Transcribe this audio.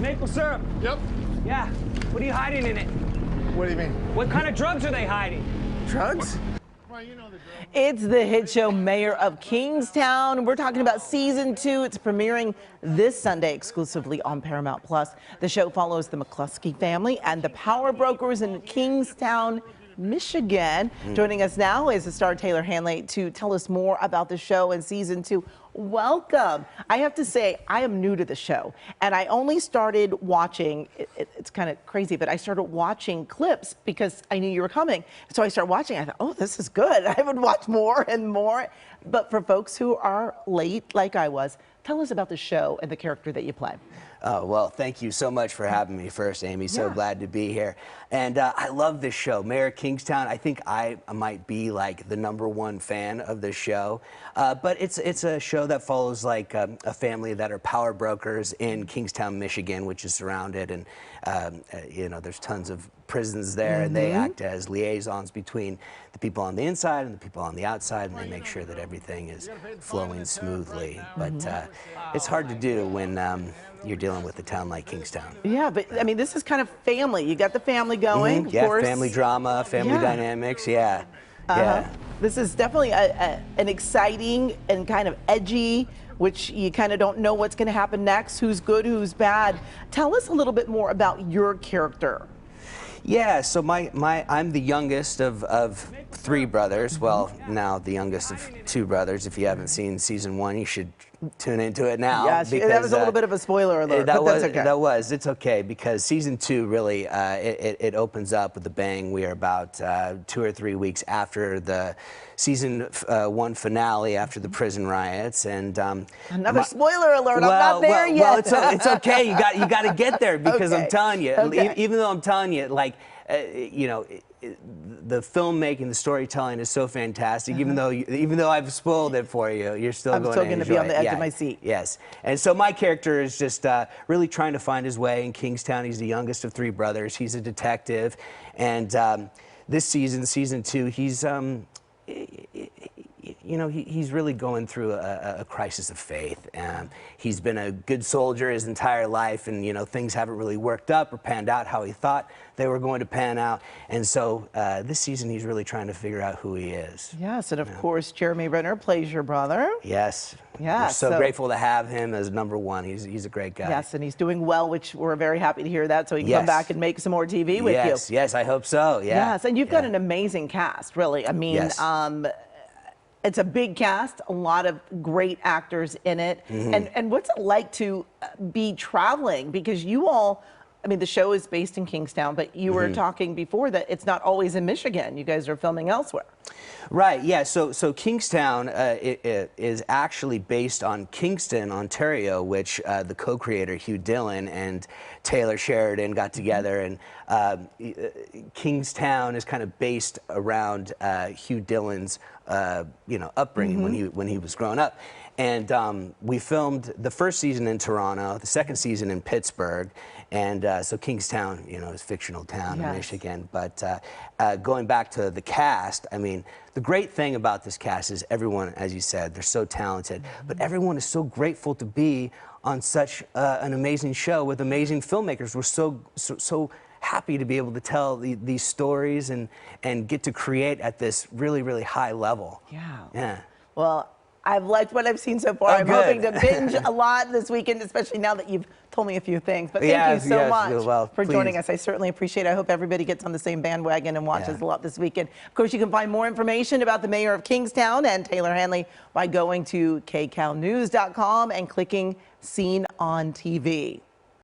maple syrup. Yep. Yeah. What are you hiding in it? What do you mean? What kind of drugs are they hiding? Drugs? Well, you know the drill. It's the hit show Mayor of Kingstown. We're talking about season 2. It's premiering this Sunday exclusively on Paramount Plus. The show follows the McCluskey family and the power brokers in Kingstown, Michigan. Joining us now is the star Taylor Handley to tell us more about the show and season 2. Welcome. I have to say, I am new to the show, and I only started watching, it's kind of crazy, but I started watching clips because I knew you were coming. So I started watching, I thought, oh, this is good. I would watch more and more. But for folks who are late, like I was, tell us about the show and the character that you play. Oh, well, thank you so much for having me first, Amy. So glad to be here. And I love this show, Mayor of Kingstown. I think I might be like the #1 fan of this show. But it's a show that follows like a family that are power brokers in Kingstown, Michigan, which is surrounded. And, you know, there's tons of prisons there. And they act as liaisons between the people on the inside and the people on the outside. And they make sure that everything is flowing smoothly. But it's hard to do when you're dealing with a town like Kingstown. Yeah, but I mean, this is kind of family. You got the family going, of course. Family drama, family dynamics, yeah. This is definitely an exciting and kind of edgy, which you kind of don't know what's going to happen next, who's good, who's bad. Tell us a little bit more about your character. Yeah, so I'm the youngest of 3 brothers. Well, now the youngest of 2 brothers. If you haven't seen season 1, you should tune into it now. Yes, because, that was a little bit of a spoiler alert, but that's okay. It's okay, because season 2 really, it opens up with a bang. We are about 2 or 3 weeks after the season 1 finale, after the prison riots, and another spoiler alert. I'm not there yet. Well, it's okay. You got to get there, because I'm telling you, even though I'm telling you, like, you know, the filmmaking, the storytelling is so fantastic. Even though I've spoiled it for you, you're still going to enjoy it. I'm still going to be on the edge of my seat. Yes, and so my character is just really trying to find his way in Kingstown. He's the youngest of 3 brothers. He's a detective, and this season 2, he's you know, he's really going through a crisis of faith. He's been a good soldier his entire life, and, you know, things haven't really worked up or panned out how he thought they were going to pan out. And so this season, he's really trying to figure out who he is. Yes, and of course, Jeremy Renner plays your brother. Yes. Yeah. We're so grateful to have him as #1. He's a great guy. Yes, and he's doing well, which we're very happy to hear that, so he can come back and make some more TV with you. Yes, I hope so, yeah. Yes, and you've got an amazing cast, really. I mean, it's a big cast, a lot of great actors in it. And what's it like to be traveling? Because you all, I mean, the show is based in Kingstown, but you were talking before that it's not always in Michigan. You guys are filming elsewhere. Right, yeah, so Kingstown it is actually based on Kingston, Ontario, which the co-creator Hugh Dillon and Taylor Sheridan got together, and Kingstown is kind of based around Hugh Dillon's you know, upbringing when he was growing up. And we filmed the first season in Toronto, the second season in Pittsburgh, and so Kingstown, you know, is a fictional town in Michigan. But going back to the cast, I mean, the great thing about this cast is everyone, as you said, they're so talented, but everyone is so grateful to be on such an amazing show with amazing filmmakers. We're so happy to be able to tell these stories and get to create at this really, really high level. Yeah. Well, I've liked what I've seen so far. I'm hoping to binge a lot this weekend, especially now that you've told me a few things. But thank you so much for joining us. I certainly appreciate it. I hope everybody gets on the same bandwagon and watches a lot this weekend. Of course, you can find more information about the Mayor of Kingstown and Taylor Handley by going to kcalnews.com and clicking Seen on TV.